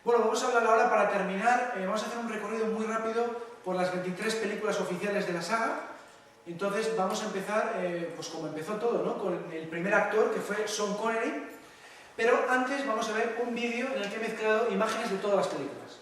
Bueno, vamos a hablar ahora para terminar, vamos a hacer un recorrido muy rápido por las 23 películas oficiales de la saga. Entonces vamos a empezar, pues como empezó todo, ¿no? Con el primer actor, que fue Sean Connery, pero antes vamos a ver un vídeo en el que he mezclado imágenes de todas las películas.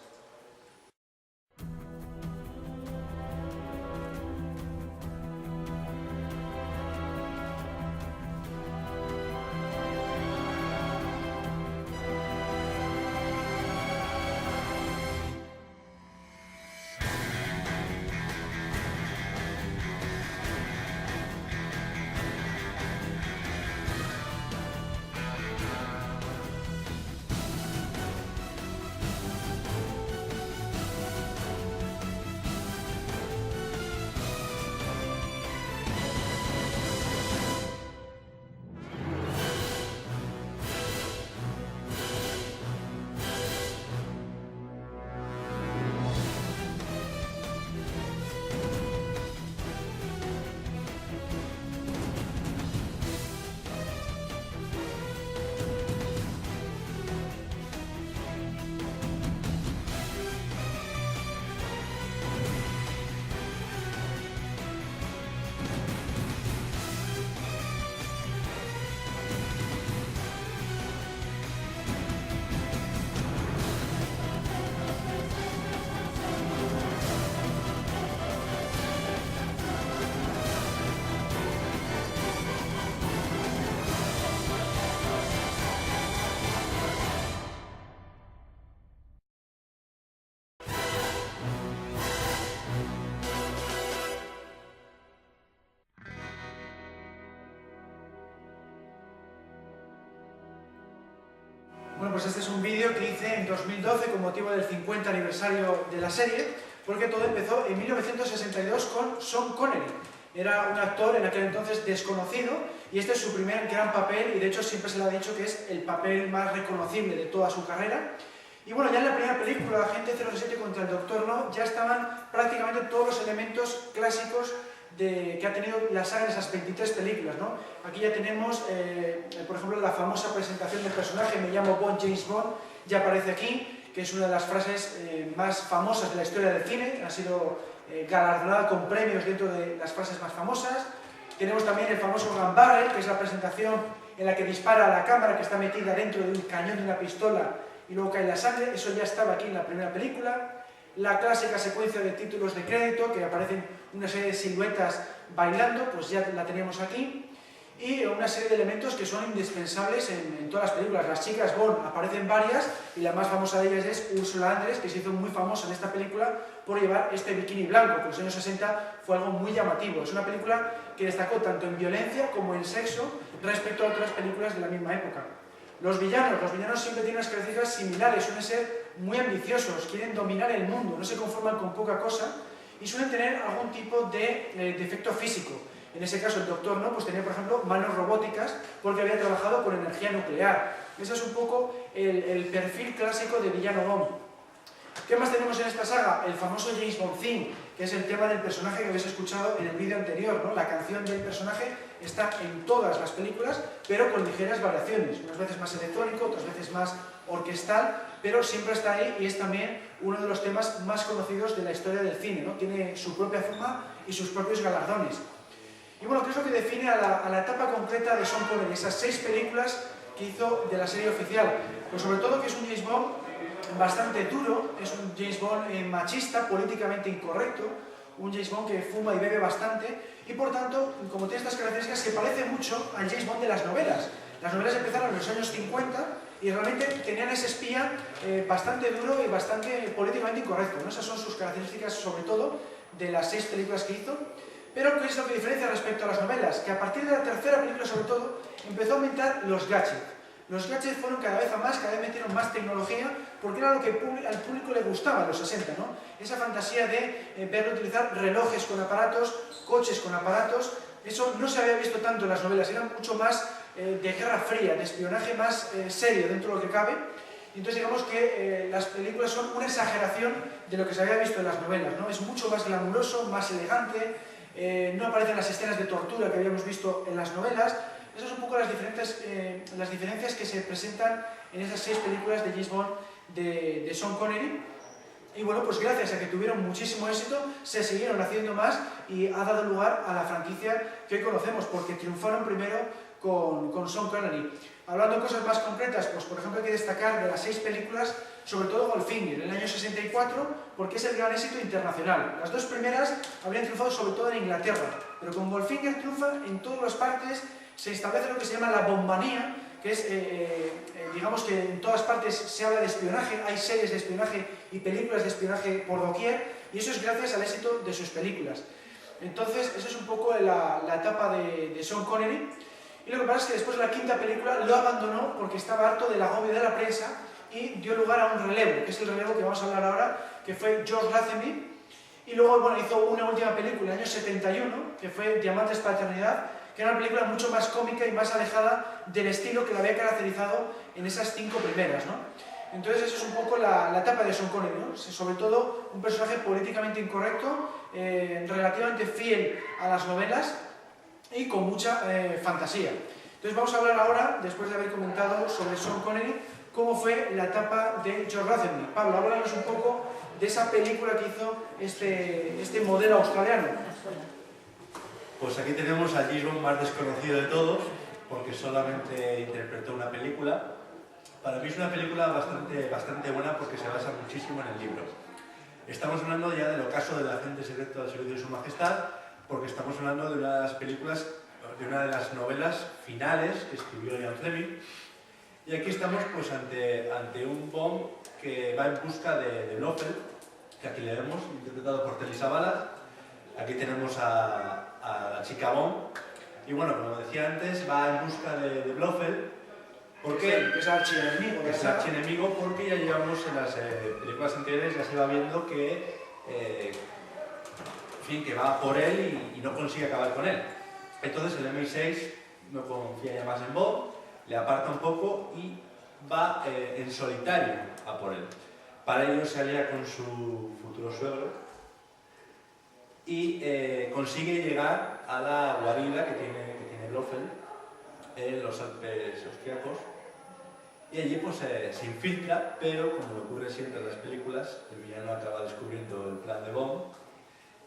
Bueno, pues este es un vídeo que hice en 2012 con motivo del 50 aniversario de la serie, porque todo empezó en 1962 con Sean Connery. Era un actor en aquel entonces desconocido y este es su primer gran papel y de hecho siempre se le ha dicho que es el papel más reconocible de toda su carrera. Y bueno, ya en la primera película, Agente 007 contra el Dr. No, ya estaban prácticamente todos los elementos clásicos que ha tenido la saga en esas 23 películas, ¿no? Aquí ya tenemos, por ejemplo, la famosa presentación del personaje, me llamo Bond, James Bond, ya aparece aquí, que es una de las frases más famosas de la historia del cine, ha sido galardonada con premios dentro de las frases más famosas. Tenemos también el famoso gun barrel, que es la presentación en la que dispara a la cámara que está metida dentro de un cañón de una pistola y luego cae la sangre, eso ya estaba aquí en la primera película. La clásica secuencia de títulos de crédito, que aparecen una serie de siluetas bailando, pues ya la tenemos aquí. Y una serie de elementos que son indispensables en todas las películas. Las chicas Bond aparecen varias y la más famosa de ellas es Ursula Andress, que se hizo muy famosa en esta película por llevar este bikini blanco, que en los años 60 fue algo muy llamativo. Es una película que destacó tanto en violencia como en sexo respecto a otras películas de la misma época. Los villanos siempre tienen unas características similares, suelen ser muy ambiciosos, quieren dominar el mundo, no se conforman con poca cosa y suelen tener algún tipo de defecto físico. En ese caso el Dr. No pues tenía, por ejemplo, manos robóticas porque había trabajado con energía nuclear. Ese es un poco el perfil clásico de villano Bond. ¿Qué más tenemos en esta saga? El famoso James Bond theme, que es el tema del personaje que habéis escuchado en el vídeo anterior, ¿no? La canción del personaje está en todas las películas, pero con ligeras variaciones, unas veces más electrónico, otras veces más orquestal, pero siempre está ahí y es también uno de los temas más conocidos de la historia del cine, ¿no? Tiene su propia fama y sus propios galardones. Y bueno, ¿qué es lo que define a la etapa concreta de Sean Connery, esas 6 películas que hizo de la serie oficial? Pues sobre todo que es un James Bond bastante duro, es un James Bond machista, políticamente incorrecto, un James Bond que fuma y bebe bastante y por tanto, como tiene estas características, se parece mucho al James Bond de las novelas. Las novelas empezaron en los años 50 y realmente tenían ese espía bastante duro y bastante políticamente incorrecto, ¿no? Esas son sus características sobre todo de las 6 películas que hizo. Pero ¿qué es lo que diferencia respecto a las novelas? Que a partir de la tercera película sobre todo empezó a aumentar los gadgets. Los gadgets fueron cada vez a más, cada vez metieron más tecnología, porque era lo que al público le gustaba en los 60, ¿no? Esa fantasía de ver utilizar relojes con aparatos, coches con aparatos, eso no se había visto tanto en las novelas, eran mucho más de guerra fría, de espionaje más serio dentro de lo que cabe. Entonces digamos que las películas son una exageración de lo que se había visto en las novelas, ¿no? Es mucho más glamuroso, más elegante, no aparecen las escenas de tortura que habíamos visto en las novelas. Esas son un poco las diferencias que se presentan en esas 6 películas de James Bond de Sean Connery. Y bueno, pues gracias a que tuvieron muchísimo éxito, se siguieron haciendo más y ha dado lugar a la franquicia que hoy conocemos, porque triunfaron primero con Sean Connery. Hablando de cosas más concretas, pues por ejemplo hay que destacar de las 6 películas, sobre todo Goldfinger, en el año 64, porque es el gran éxito internacional. Las 2 primeras habrían triunfado sobre todo en Inglaterra, pero con Goldfinger triunfa en todas las partes, se establece lo que se llama la bombanía, que es, digamos que en todas partes se habla de espionaje, hay series de espionaje y películas de espionaje por doquier, y eso es gracias al éxito de sus películas. Entonces, esa es un poco la etapa de Sean Connery, y lo que pasa es que después de la 5ª película lo abandonó porque estaba harto del agobio de la prensa y dio lugar a un relevo, que es el relevo que vamos a hablar ahora, que fue George Lazenby, y luego bueno, hizo una última película en el año 71, que fue Diamantes para la Eternidad, que era una película mucho más cómica y más alejada del estilo que la había caracterizado en esas 5 primeras, ¿no? Entonces eso es un poco la etapa de Sean Connery, ¿no? Sobre todo un personaje políticamente incorrecto, relativamente fiel a las novelas y con mucha fantasía. Entonces vamos a hablar ahora, después de haber comentado sobre Sean Connery, cómo fue la etapa de George Lazenby. Pablo, háblanos un poco de esa película que hizo este modelo australiano. Pues aquí tenemos al James Bond más desconocido de todos, porque solamente interpretó una película. Para mí es una película bastante buena porque se basa muchísimo en el libro. Estamos hablando ya del ocaso del agente secreto del servicio de su majestad, porque estamos hablando de una de las películas, de una de las novelas finales que escribió Ian Fleming. Y aquí estamos pues ante un Bond que va en busca de Blofeld, que aquí le vemos, interpretado por Telly Savalas. Aquí tenemos a la chica Bond, y bueno, como decía antes, va en busca de Blofeld, porque es archienemigo. Es archienemigo, porque ya llevamos en las películas anteriores, ya se va viendo que, en fin, que va por él y no consigue acabar con él. Entonces el MI6 no confía ya más en Bond, le aparta un poco y va en solitario a por él. Para ello se alía con su futuro suegro, y consigue llegar a la guarida que tiene Blofeld en los Alpes austriacos, y allí pues se infiltra, pero como le ocurre siempre en las películas, el villano acaba descubriendo el plan de Bond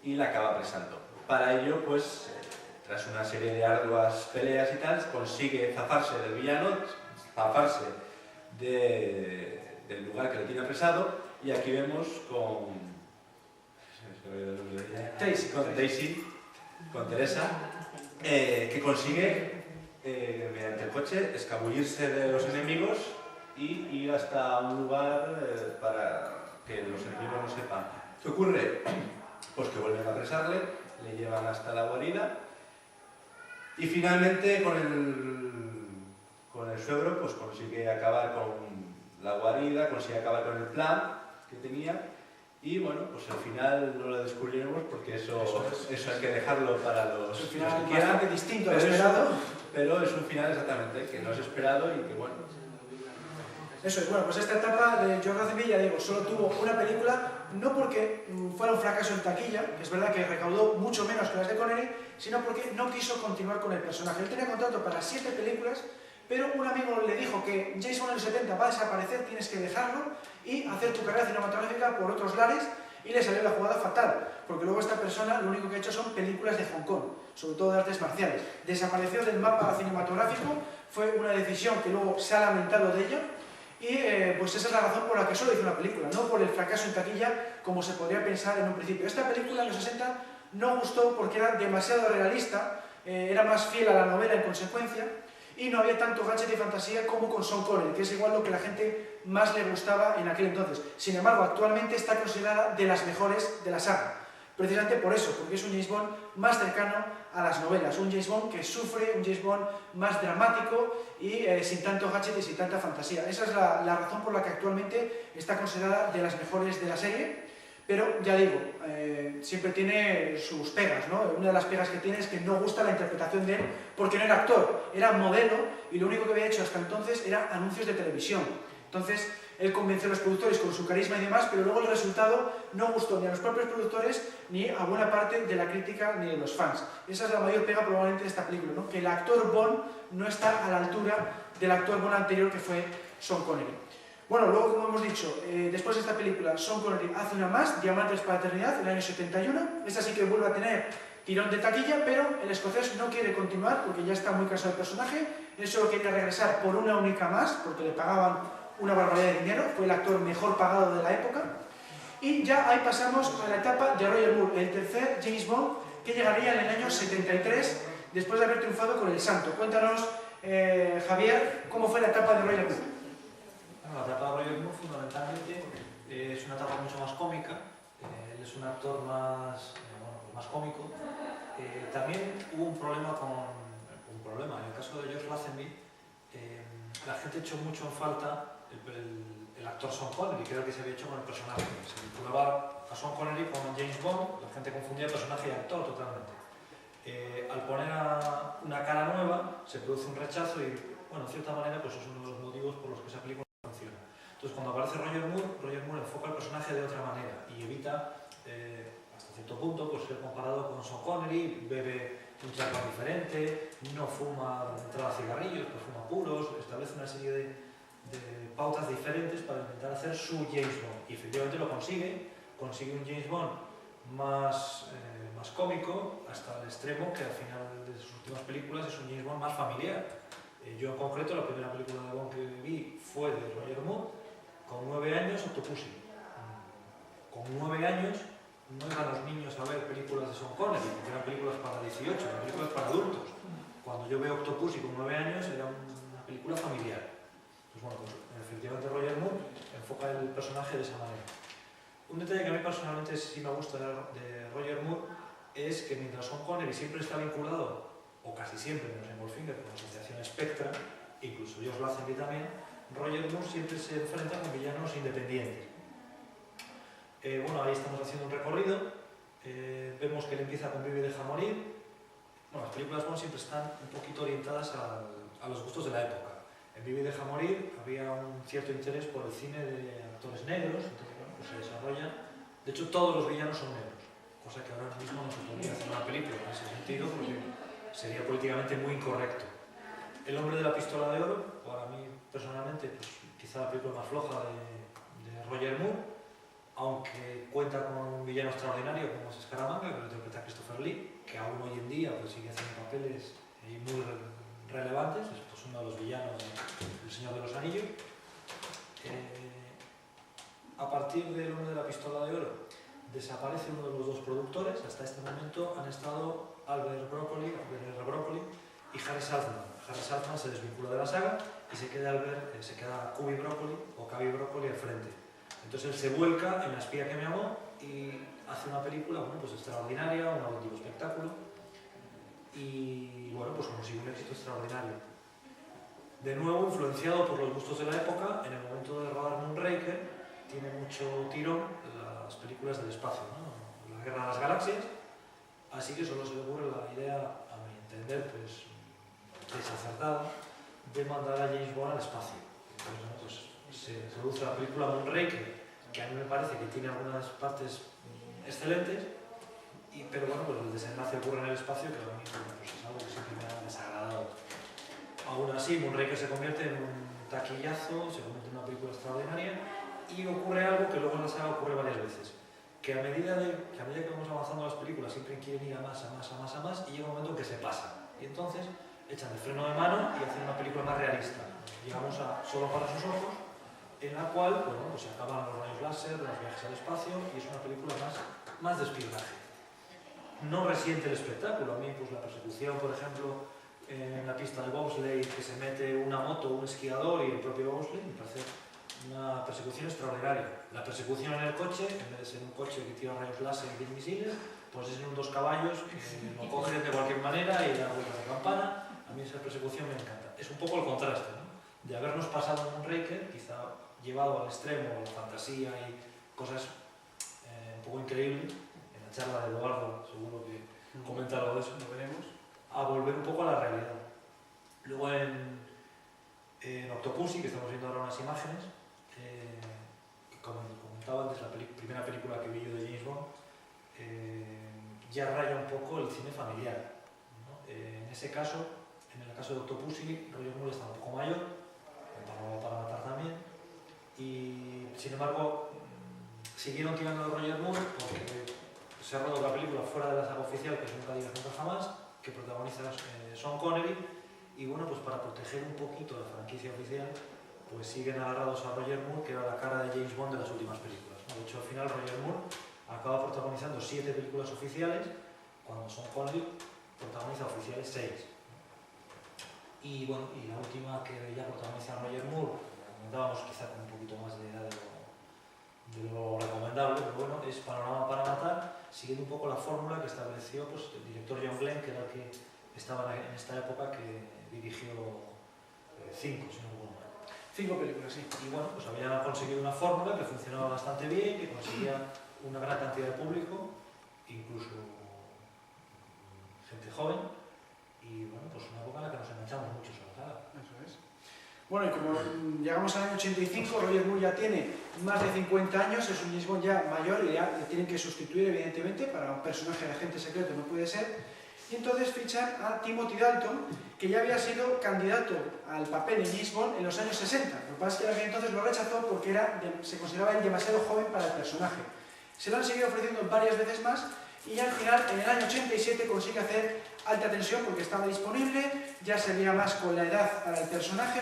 y la acaba apresando. Para ello pues tras una serie de arduas peleas y tal, consigue zafarse del villano, zafarse del lugar que le tiene apresado, y aquí vemos con Teresa, que consigue, mediante el coche, escabullirse de los enemigos y ir hasta un lugar para que los enemigos no sepan. ¿Qué ocurre? Pues que vuelven a apresarle, le llevan hasta la guarida, y finalmente con el suegro pues consigue acabar con la guarida, consigue acabar con el plan que tenía. Y bueno, pues al final no lo descubriremos porque eso hay que dejarlo para los que quieran. Bastante distinto al esperado. Pero es un final exactamente que no es esperado y que bueno. Eso es, bueno, pues esta etapa de George Lazenby, ya digo, solo tuvo una película, no porque fuera un fracaso en taquilla, que es verdad que recaudó mucho menos que las de Connery, sino porque no quiso continuar con el personaje. Él tenía contrato para 7 películas, pero un amigo le dijo que James Bond en los 70 va a desaparecer, tienes que dejarlo y hacer tu carrera cinematográfica por otros lares, y le salió la jugada fatal, porque luego esta persona lo único que ha hecho son películas de Hong Kong, sobre todo de artes marciales. Desapareció del mapa cinematográfico, fue una decisión que luego se ha lamentado de ello, y pues esa es la razón por la que solo hizo una película, no por el fracaso en taquilla como se podría pensar en un principio. Esta película en los 60 no gustó porque era demasiado realista, era más fiel a la novela en consecuencia, y no había tanto gadget y fantasía como con Sean Connery, que es igual lo que la gente más le gustaba en aquel entonces. Sin embargo, actualmente está considerada de las mejores de la saga, precisamente por eso, porque es un James Bond más cercano a las novelas, un James Bond que sufre, un James Bond más dramático y sin tanto gadget y sin tanta fantasía. Esa es la razón por la que actualmente está considerada de las mejores de la serie. Pero, ya digo, siempre tiene sus pegas, ¿no? Una de las pegas que tiene es que no gusta la interpretación de él porque no era actor, era modelo, y lo único que había hecho hasta entonces era anuncios de televisión. Entonces, él convenció a los productores con su carisma y demás, pero luego el resultado no gustó ni a los propios productores ni a buena parte de la crítica ni de los fans. Esa es la mayor pega probablemente de esta película, ¿no? Que el actor Bond no está a la altura del actor Bond anterior, que fue Sean Connery. Bueno, luego, como hemos dicho, después de esta película, Sean Connery hace una más, Diamantes para la Eternidad, en el año 71. Esta sí que vuelve a tener tirón de taquilla, pero el escocés no quiere continuar porque ya está muy cansado del personaje. Él solo quería regresar por una única más, porque le pagaban una barbaridad de dinero. Fue el actor mejor pagado de la época. Y ya ahí pasamos a la etapa de Roger Moore, el tercer James Bond, que llegaría en el año 73, después de haber triunfado con El Santo. Cuéntanos, Javier, ¿cómo fue la etapa de Roger Moore? Bueno, la etapa de Roger Moore fundamentalmente es una etapa mucho más cómica. Él es un actor más cómico. También hubo un problema en el caso de George Lazenby. La gente echó mucho en falta el actor Sean Connery, que era el que se había hecho con el personaje. Se vinculaba a Sean Connery con James Bond, la gente confundía personaje y actor totalmente. Al poner una cara nueva, se produce un rechazo y, bueno, en cierta manera, pues es uno de los motivos por los que esa película no funciona. Entonces, cuando aparece Roger Moore enfoca el personaje de otra manera y evita, hasta cierto punto, pues, ser comparado con Sean Connery. Bebe un champán diferente, no fuma de entrada cigarrillos, pues fuma puros, establece una serie de pautas diferentes para intentar hacer su James Bond. Y efectivamente lo consigue un James Bond más cómico, hasta el extremo que al final de sus últimas películas es un James Bond más familiar. Yo en concreto, la primera película de Bond que vi fue de Roger Moore, con 9 años, Octopussy. Con 9 años no iban los niños a ver películas de Sean Connery, porque eran películas para 18, eran películas para adultos. Cuando yo veo Octopussy con 9 años era una película familiar. Pues bueno, pues efectivamente Roger Moore enfoca el personaje de esa manera. Un detalle que a mí personalmente sí me gusta de Roger Moore es que mientras Sean Connery siempre está vinculado, o casi siempre, menos en Goldfinger, con la asociación Spectra, incluso George Lazenby también, Roger Moore siempre se enfrenta con villanos independientes. Bueno, ahí estamos haciendo un recorrido, vemos que él empieza con Vive y deja morir. Bueno, las películas Bond siempre están un poquito orientadas a los gustos de la época. En Vive y deja morir había un cierto interés por el cine de actores negros, entonces bueno, pues se desarrolla. De hecho, todos los villanos son negros, cosa que ahora mismo no se podría hacer una película en ese sentido porque sería políticamente muy incorrecto. El hombre de la pistola de oro, para mí personalmente, pues quizá la película más floja de Roger Moore, aunque cuenta con un villano extraordinario como es Scaramanga, que lo interpreta Christopher Lee, que aún hoy en día pues, sigue haciendo papeles muy relevantes. Es pues, uno de los villanos del Señor de los Anillos. A partir del hombre de la pistola de oro desaparece uno de los dos productores. Hasta este momento han estado Albert Broccoli y Harry Saltzman. Harry Saltzman se desvincula de la saga y se queda Cubby Broccoli o Cubby Broccoli al frente. Entonces él se vuelca en La espía que me amó y hace una película bueno, pues extraordinaria, un auténtico espectáculo y bueno, pues consigue un éxito extraordinario. De nuevo, influenciado por los gustos de la época, en el momento de rodar Moonraker tiene mucho tirón las películas del espacio, ¿no? La Guerra de las Galaxias, así que solo se le ocurre la idea, a mi entender, pues desacertada, de mandar a James Bond al espacio. Entonces, bueno, pues, se produce la película Moonraker, que a mí me parece que tiene algunas partes excelentes, pero bueno, pues el desenlace ocurre en el espacio, que a mí pues, es algo que siempre me ha desagradado. Aún así, Moonraker se convierte en un taquillazo, se convierte en una película extraordinaria, y ocurre algo que luego en la saga ocurre varias veces, que a medida que vamos avanzando las películas siempre quieren ir a más, y llega un momento en que se pasa, y entonces echan el freno de mano y hacen una película más realista. Llegamos a Solo para sus ojos, en la cual bueno, pues se acaban los rayos láser, los viajes al espacio y es una película más de espionaje. No resiente el espectáculo. A mí pues la persecución, por ejemplo, en la pista de bobsleigh, que se mete una moto, un esquiador y el propio bobsleigh, me parece una persecución extraordinaria. La persecución en el coche, en vez de ser un coche que tira rayos láser y 10 misiles, pues es en un 2 caballos que lo cogen de cualquier manera y da vuelta de campana. A mí esa persecución me encanta. Es un poco el contraste, ¿no? De habernos pasado en Moonraker, quizá llevado al extremo, la fantasía y cosas un poco increíbles, en la charla de Eduardo seguro que comenta algo de eso, lo veremos, a volver un poco a la realidad. Luego en Octopussy, que estamos viendo ahora unas imágenes, como comentaba antes, la primera película que vi yo de James Bond, ya raya un poco el cine familiar, ¿no? En ese caso, en el caso de Octopussy, Roger Moore está un poco mayor, para matar también, y sin embargo siguieron tirando de Roger Moore porque se ha rodado la película fuera de la saga oficial, que es Nunca digas nunca jamás, que protagoniza Sean Connery, y bueno, pues para proteger un poquito la franquicia oficial, pues siguen agarrados a Roger Moore, que era la cara de James Bond de las últimas películas, ¿no? De hecho, al final Roger Moore acaba protagonizando 7 películas oficiales, cuando Sean Connery protagoniza oficiales 6. Y bueno, y la última que ya protagoniza Roger Moore, comentábamos quizá con un poquito más de edad de lo recomendable, pero bueno, es Panorama para matar, siguiendo un poco la fórmula que estableció pues, el director John Glenn, que era el que estaba en esta época, que dirigió 5, si no recuerdo mal. 5 películas, sí. Y bueno, pues había conseguido una fórmula que funcionaba bastante bien, que conseguía una gran cantidad de público, incluso gente joven, y bueno, pues una época en la que nos enganchamos mucho sobre la saga. Eso es. Bueno, y como llegamos al año 85, Roger Moore ya tiene más de 50 años, es un James Bond ya mayor y ya le tienen que sustituir, evidentemente, para un personaje de agente secreto no puede ser. Y entonces fichan a Timothy Dalton, que ya había sido candidato al papel de James Bond en los años 60. Lo que pasa es que aquel entonces lo rechazó porque se consideraba él demasiado joven para el personaje. Se lo han seguido ofreciendo varias veces más y ya al final, en el año 87, consigue hacer Alta Tensión porque estaba disponible, ya se veía más con la edad para el personaje,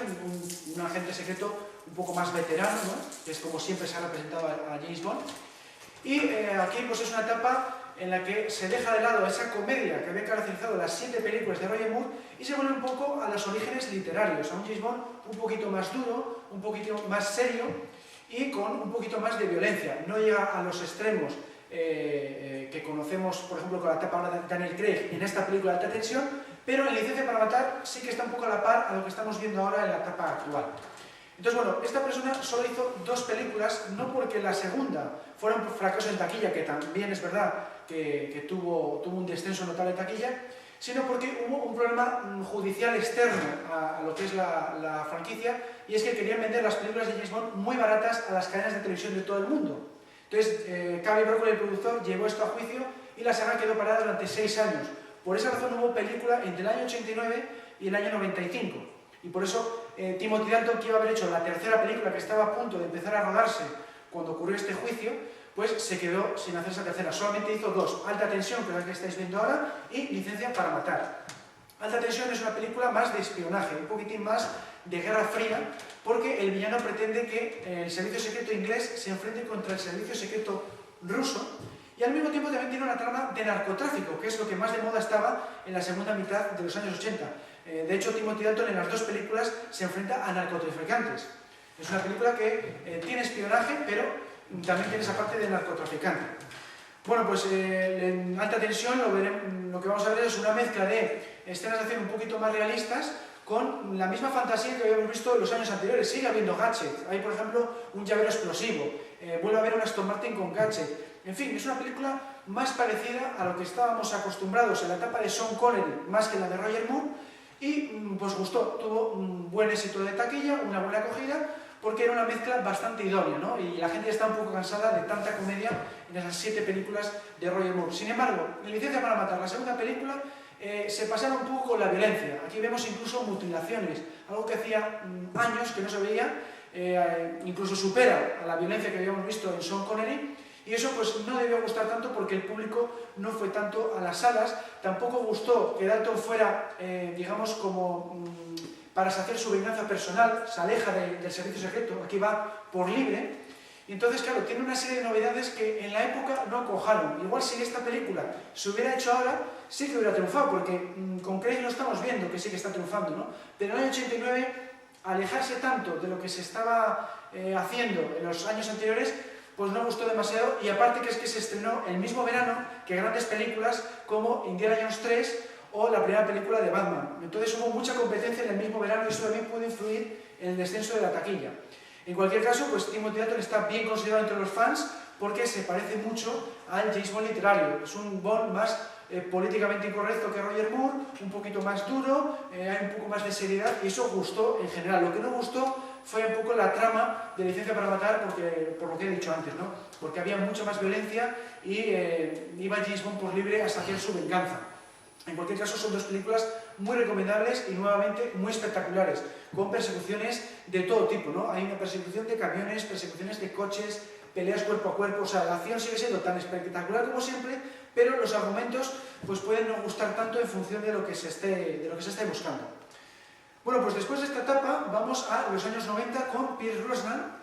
un agente secreto un poco más veterano, ¿no? Que es como siempre se ha representado a James Bond. Y aquí pues es una etapa en la que se deja de lado esa comedia que había caracterizado las 7 películas de Roger Moore y se vuelve un poco a los orígenes literarios, a un James Bond un poquito más duro, un poquito más serio y con un poquito más de violencia. No llega a los extremos que conocemos, por ejemplo, con la etapa ahora de Daniel Craig en esta película de Alta Tensión, pero en Licencia para matar sí que está un poco a la par a lo que estamos viendo ahora en la etapa actual. Entonces, bueno, esta persona solo hizo 2 películas, no porque la segunda fuera un fracaso en taquilla, que también es verdad que tuvo un descenso notable en taquilla, sino porque hubo un problema judicial externo a lo que es la franquicia, y es que querían vender las películas de James Bond muy baratas a las cadenas de televisión de todo el mundo. Entonces, Cavi Broccoli, el productor, llevó esto a juicio y la saga quedó parada durante 6 años. Por esa razón hubo película entre el año 89 y el año 95. Y por eso Timothy Dalton, que iba a haber hecho la tercera película que estaba a punto de empezar a rodarse cuando ocurrió este juicio, pues se quedó sin hacer esa tercera. Solamente hizo 2, Alta Tensión, que es la que estáis viendo ahora, y Licencia para matar. Alta Tensión es una película más de espionaje, un poquitín más de Guerra Fría, porque el villano pretende que el servicio secreto inglés se enfrente contra el servicio secreto ruso, y al mismo tiempo también tiene una trama de narcotráfico, que es lo que más de moda estaba en la segunda mitad de los años 80. De hecho, Timothy Dalton en las 2 películas se enfrenta a narcotraficantes. Es una película que tiene espionaje, pero también tiene esa parte de narcotraficante. Bueno, pues en Alta Tensión lo que vamos a ver es una mezcla de escenas de acción un poquito más realistas con la misma fantasía que habíamos visto en los años anteriores. Sigue habiendo gadgets, hay por ejemplo un llavero explosivo, vuelve a haber un Aston Martin con gadget. En fin, es una película más parecida a lo que estábamos acostumbrados en la etapa de Sean Connery, más que la de Roger Moore, y pues gustó, tuvo un buen éxito de taquilla, una buena acogida, porque era una mezcla bastante idónea, ¿no? Y la gente ya está un poco cansada de tanta comedia en esas 7 películas de Roger Moore. Sin embargo, en Licencia para matar, la segunda película, se pasaron un poco con la violencia. Aquí vemos incluso mutilaciones, algo que hacía años que no se veía, incluso supera a la violencia que habíamos visto en Sean Connery, y eso pues no debió gustar tanto porque el público no fue tanto a las salas. Tampoco gustó que Dalton fuera, digamos, como para saciar su venganza personal, se aleja del servicio secreto, aquí va por libre. Y entonces, claro, tiene una serie de novedades que en la época no acojaron. Igual si esta película se hubiera hecho ahora, sí que hubiera triunfado, porque con Craig lo estamos viendo que sí que está triunfando, ¿no? Pero en el año 89, alejarse tanto de lo que se estaba haciendo en los años anteriores, pues no gustó demasiado, y aparte que es que se estrenó el mismo verano que grandes películas como Indiana Jones 3 o la primera película de Batman. Entonces hubo mucha competencia en el mismo verano y eso también pudo influir en el descenso de la taquilla. En cualquier caso, pues Timothy Dalton está bien considerado entre los fans porque se parece mucho al James Bond literario. Es un Bond más políticamente incorrecto que Roger Moore, un poquito más duro, hay un poco más de seriedad, y eso gustó en general. Lo que no gustó fue un poco la trama de Licencia para matar, por lo que he dicho antes, ¿no? Porque había mucha más violencia y iba James Bond por libre a saciar su venganza. En cualquier caso, son dos películas muy recomendables y nuevamente muy espectaculares, con persecuciones de todo tipo, ¿no? Hay una persecución de camiones, persecuciones de coches, peleas cuerpo a cuerpo, o sea, la acción sigue siendo tan espectacular como siempre, pero los argumentos pues pueden no gustar tanto en función de lo que se esté buscando. Bueno, pues después de esta etapa vamos a los años 90 con Pierce Brosnan,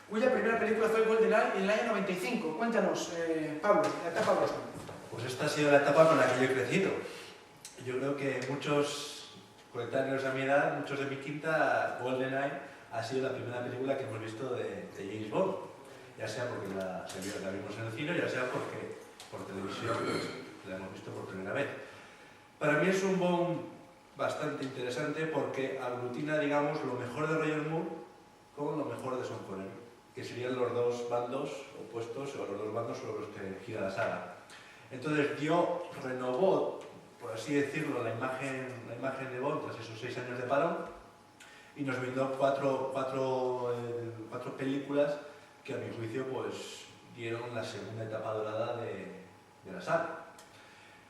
cuya primera película fue GoldenEye en el año 95. Cuéntanos, Pablo, la etapa Brosnan. Pues esta ha sido la etapa con la que yo he crecido. Yo creo que muchos coetáneos a mi edad, muchos de mi quinta, GoldenEye ha sido la primera película que hemos visto de James Bond. Ya sea porque la vimos en el cine, ya sea porque por televisión pues, la hemos visto por primera vez. Para mí es un Bond bastante interesante porque aglutina, digamos, lo mejor de Roger Moore con lo mejor de Sean Connery, que serían los dos bandos opuestos o los dos bandos sobre los que gira la saga. Entonces renovó, por así decirlo, la imagen de Bond tras esos 6 años de parón y nos brindó cuatro películas que a mi juicio pues dieron la segunda etapa dorada de la saga.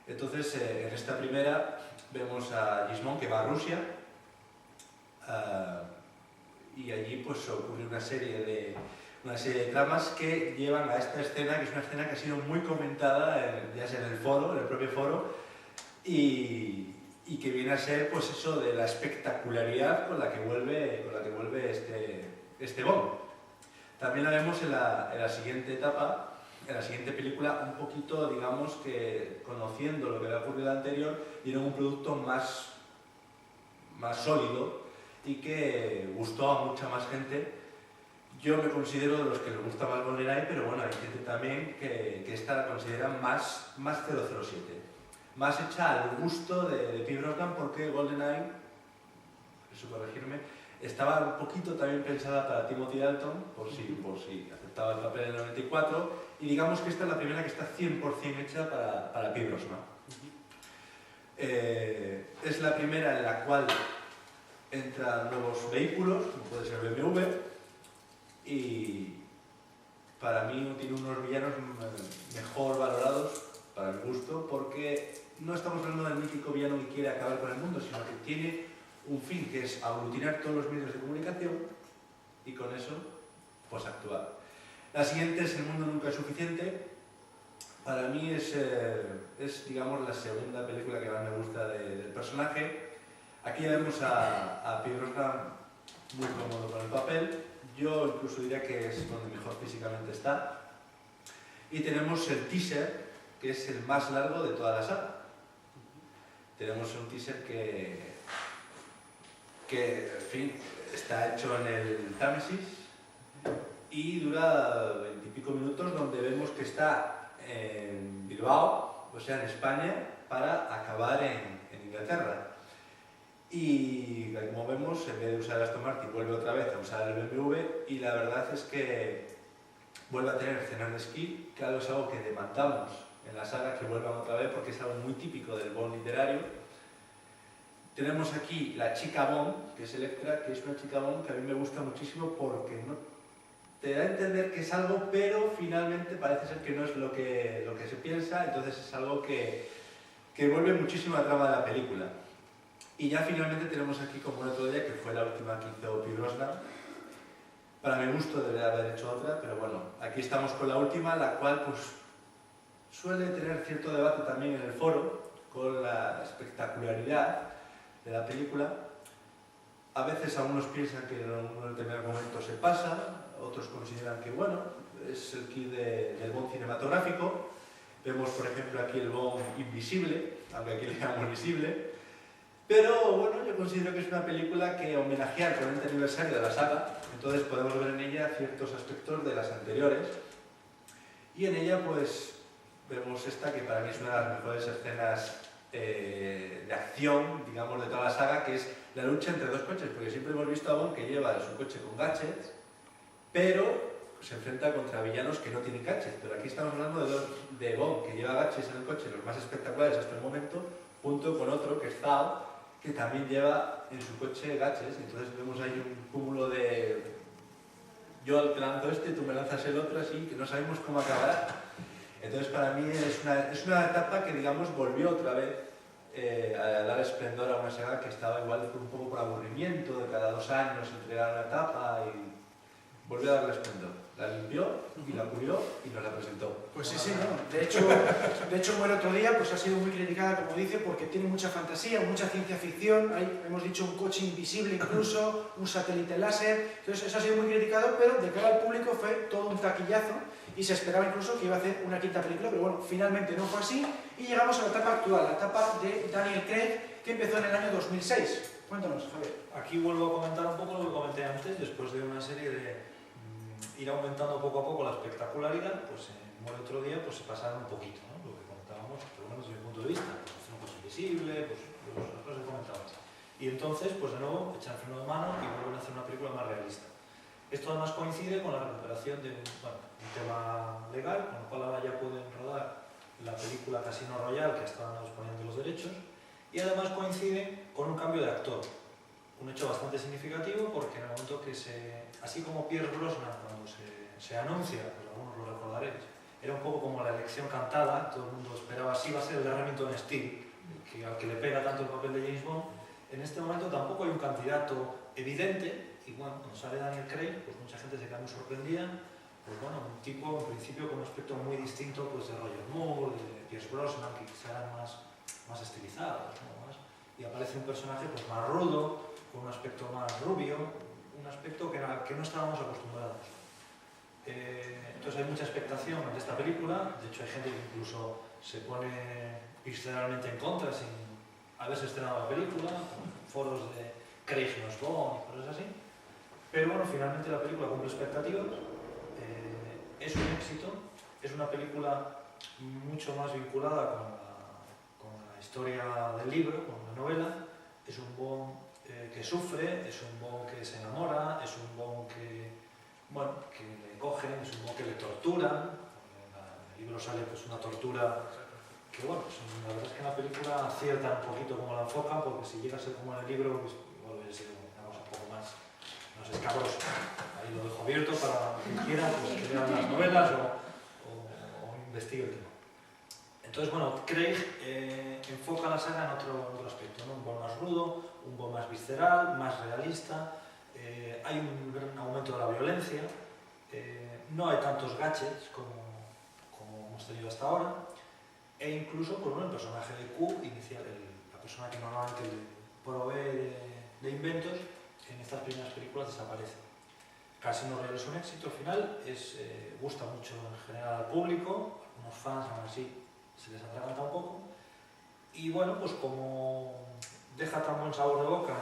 Entonces, en esta primera vemos a Gismond que va a Rusia y allí pues ocurre una serie de tramas que llevan a esta escena, que es una escena que ha sido muy comentada, ya sea en el foro, en el propio foro, y que viene a ser pues eso de la espectacularidad con la que vuelve este Bond. También la vemos en la siguiente etapa, en la siguiente película, un poquito, digamos, que conociendo lo que le ha ocurrido anterior, tiene un producto más sólido y que gustó a mucha más gente. Yo me considero de los que les gusta más GoldenEye, pero bueno, hay gente también que esta la considera más 007, más hecha al gusto de Pierce Brosnan, porque GoldenEye, eso corregirme, estaba un poquito también pensada para Timothy Dalton, por si aceptaba el papel en el 94, y digamos que esta es la primera que está 100% hecha para Pierce Brosnan. Es la primera en la cual entran nuevos vehículos, como puede ser BMW, y para mí tiene unos villanos mejor valorados para mi gusto, porque no estamos hablando del mítico villano que quiere acabar con el mundo, sino que tiene un fin, que es aglutinar todos los medios de comunicación y con eso pues actuar. La siguiente es El mundo nunca es suficiente. Para mí es digamos la segunda película que más me gusta del personaje. Aquí ya vemos a Pierce Brosnan muy cómodo con el papel. Yo incluso diría que es donde mejor físicamente está. Y tenemos el teaser, que es el más largo de toda la saga. Tenemos un teaser que en fin, está hecho en el Támesis y dura 20 y pico minutos, donde vemos que está en Bilbao, o sea, en España, para acabar en Inglaterra. Y como vemos, en vez de usar el Aston Martin, vuelve otra vez a usar el BMW, y la verdad es que vuelve a tener escenas de esquí, que es algo que demandamos en la saga, que vuelvan otra vez, porque es algo muy típico del Bond literario. Tenemos aquí la chica Bond, que es Electra, que es una chica Bond que a mí me gusta muchísimo porque no te da a entender que es algo, pero finalmente parece ser que no es lo que se piensa, entonces es algo que vuelve muchísimo a la trama de la película. Y ya finalmente tenemos aquí como un otro día, que fue la última que hizo Pierce Brosnan. Para mi gusto debería haber hecho otra, pero bueno, aquí estamos con la última, la cual pues suele tener cierto debate también en el foro, con la espectacularidad de la película. A veces algunos piensan que en un determinado momento se pasa, otros consideran que bueno, es el kit del Bond cinematográfico. Vemos por ejemplo aquí el Bond invisible, aunque aquí le llamamos visible, pero bueno, yo considero que es una película que homenajea el 40 aniversario de la saga, entonces podemos ver en ella ciertos aspectos de las anteriores, y en ella pues vemos esta que para mí es una de las mejores escenas de acción, digamos, de toda la saga, que es la lucha entre dos coches, porque siempre hemos visto a Bond que lleva su coche con gadgets, pero se enfrenta contra villanos que no tienen gadgets, pero aquí estamos hablando de Bond que lleva gadgets en el coche, los más espectaculares hasta el momento, junto con otro que es Zao, que también lleva en su coche gadgets. Entonces vemos ahí un cúmulo de yo te lanzo este, tú me lanzas el otro, así que no sabemos cómo acabará. Entonces para mí es una etapa que digamos volvió otra vez a dar esplendor a una saga que estaba igual un poco por aburrimiento, de cada 2 años entregar una etapa y volvió a darle esplendor. La limpió y la pulió y nos la presentó. Pues sí, sí, ¿no? De hecho Muere otro día pues ha sido muy criticada, como dice, porque tiene mucha fantasía, mucha ciencia ficción, hay, hemos dicho, un coche invisible incluso, un satélite láser, entonces eso ha sido muy criticado, pero de cara al público fue todo un taquillazo y se esperaba incluso que iba a hacer una quinta película, pero bueno, finalmente no fue así y llegamos a la etapa actual, la etapa de Daniel Craig, que empezó en el año 2006. Cuéntanos, Javier. Aquí vuelvo a comentar un poco lo que comenté antes, después de una serie de ir aumentando poco a poco la espectacularidad, pues en Muere otro día pues se pasaron un poquito, ¿no? Lo que comentábamos, por lo menos desde mi punto de vista, pues hacer un coche invisible, pues los que comentábamos. Y entonces, pues de nuevo, echan freno de mano y vuelven a hacer una película más realista. Esto además coincide con la recuperación de un tema legal, con lo cual ahora ya pueden rodar la película Casino Royale, que estaban disponiendo los derechos, y además coincide con un cambio de actor. Un hecho bastante significativo porque en el momento que así como Pierce Brosnan cuando se anuncia, pues algunos lo recordaréis, era un poco como la elección cantada, todo el mundo esperaba así va a ser el de Remington Steele, al que le pega tanto el papel de James Bond. En este momento tampoco hay un candidato evidente y bueno, cuando sale Daniel Craig, pues mucha gente se queda muy sorprendida, pues bueno, un tipo en principio con un aspecto muy distinto pues de Roger Moore, de Pierce Brosnan, que quizá eran más estilizados, ¿no? Y aparece un personaje pues más rudo, con un aspecto más rubio, un aspecto que no estábamos acostumbrados. Entonces hay mucha expectación ante esta película, de hecho hay gente que incluso se pone visceralmente en contra sin haberse estrenado la película, con foros de Craig no es Bond y cosas así, pero bueno, finalmente la película cumple expectativas, es un éxito, es una película mucho más vinculada con la historia del libro, con la novela, es un Bond que sufre, es un Bond que se enamora, es un Bond que le cogen, es un Bond que le torturan. En el libro sale pues una tortura que bueno, pues, la verdad es que en la película aciertan un poquito cómo la enfocan, porque si llega a ser como en el libro, pues igual hubiera sido una cosa un poco más, no sé, escabrosa. Ahí lo dejo abierto para quien quiera, pues que lean las novelas o investigue el tema. Entonces, bueno, Craig enfoca la saga en otro aspecto, ¿no? Un Bond más rudo, un Bond más visceral, más realista, hay un gran aumento de la violencia, no hay tantos gadgets como hemos tenido hasta ahora, e incluso pues, bueno, el personaje de Q inicial, la persona que normalmente le provee de inventos, en estas primeras películas desaparece. Casino Royale es un éxito al final, gusta mucho en general al público, algunos fans aún así se les atraganta un poco, y bueno, pues como deja tan buen sabor de boca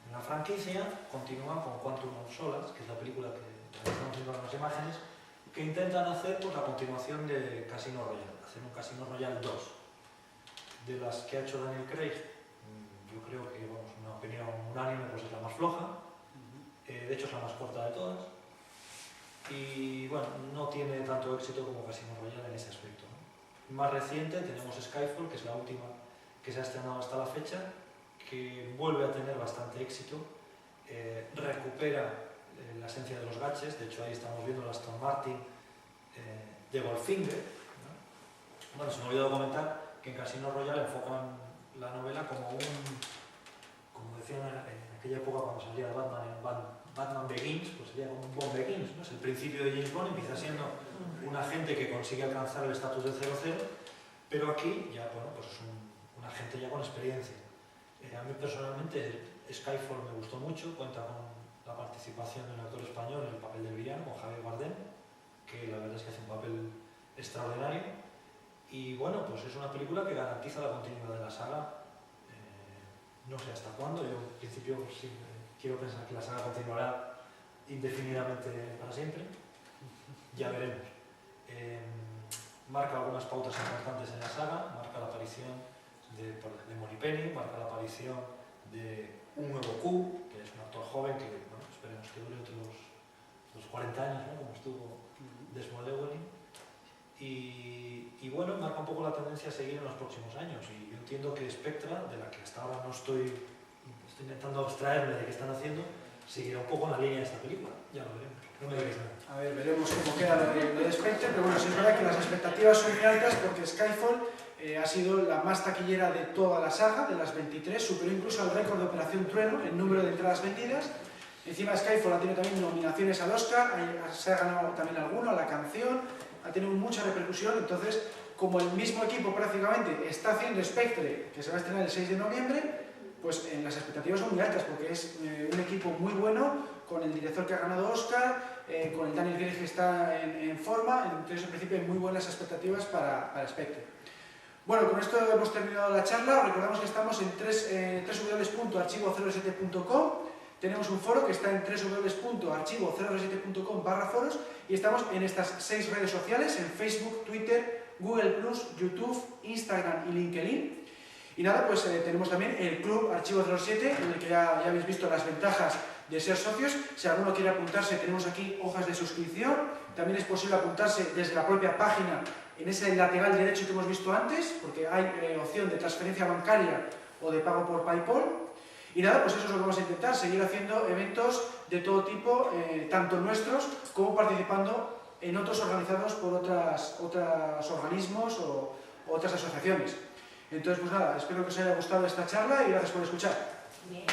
en la franquicia, continúa con Quantum of Solace, que es la película que estamos viendo en las imágenes, que intentan hacer pues, la continuación de Casino Royale, hacer un Casino Royale 2. De las que ha hecho Daniel Craig, yo creo que, vamos, una opinión unánime, pues es la más floja, de hecho es la más corta de todas, y bueno, no tiene tanto éxito como Casino Royale en ese aspecto, ¿no? Más reciente tenemos Skyfall, que es la última que se ha estrenado hasta la fecha, que vuelve a tener bastante éxito, recupera la esencia de los gadgets, de hecho ahí estamos viendo el Aston Martin de Goldfinger, ¿no? Bueno, se me ha olvidado comentar que en Casino Royale enfocan la novela como decían en aquella época cuando salía Batman en Batman Begins, pues sería como un Bond Begins, ¿no? Es el principio de James Bond, empieza siendo un agente que consigue alcanzar el estatus de 00, pero aquí ya, bueno, pues es un agente ya con experiencia. A mí personalmente Skyfall me gustó mucho, cuenta con la participación de un actor español en el papel del villano, con Javier Bardem, que la verdad es que hace un papel extraordinario, y bueno, pues es una película que garantiza la continuidad de la saga, no sé hasta cuándo, yo en principio sí, quiero pensar que la saga continuará indefinidamente para siempre, ya veremos. Marca algunas pautas importantes en la saga, marca la aparición de Moneypenny, marca la aparición de un nuevo Q, que es un actor joven que, bueno, esperemos que dure otros 40 años, ¿no? Como estuvo Desmond Llewellyn, y bueno, marca un poco la tendencia a seguir en los próximos años, y yo entiendo que Spectra, de la que hasta ahora no estoy intentando abstraerme de qué están haciendo, seguirá un poco en la línea de esta película, ya lo veremos, no me digáis nada. A ver, veremos cómo queda la de Spectre, pero bueno, sí es verdad que las expectativas son muy altas porque Skyfall ha sido la más taquillera de toda la saga, de las 23, superó incluso el récord de Operación Trueno en número de entradas vendidas. Encima Skyfall ha tenido también nominaciones al Oscar, se ha ganado también alguno, la canción, ha tenido mucha repercusión. Entonces, como el mismo equipo prácticamente está haciendo Spectre, que se va a estrenar el 6 de noviembre, pues las expectativas son muy altas, porque es un equipo muy bueno, con el director que ha ganado Oscar, con el Daniel Craig que está en forma. Entonces, en principio, hay muy buenas expectativas para Spectre. Bueno, con esto hemos terminado la charla. Recordamos que estamos en www.archivo07.com. Tenemos un foro que está en www.archivo07.com/foros y estamos en estas 6 redes sociales, en Facebook, Twitter, Google+, YouTube, Instagram y LinkedIn. Y nada, pues tenemos también el Club Archivo 07, en el que ya habéis visto las ventajas de ser socios. Si alguno quiere apuntarse, tenemos aquí hojas de suscripción. También es posible apuntarse desde la propia página, en ese lateral derecho que hemos visto antes, porque hay opción de transferencia bancaria o de pago por PayPal. Y nada, pues eso es lo que vamos a intentar, seguir haciendo eventos de todo tipo, tanto nuestros como participando en otros organizados por otros organismos o otras asociaciones. Entonces, pues nada, espero que os haya gustado esta charla y gracias por escuchar. Bien.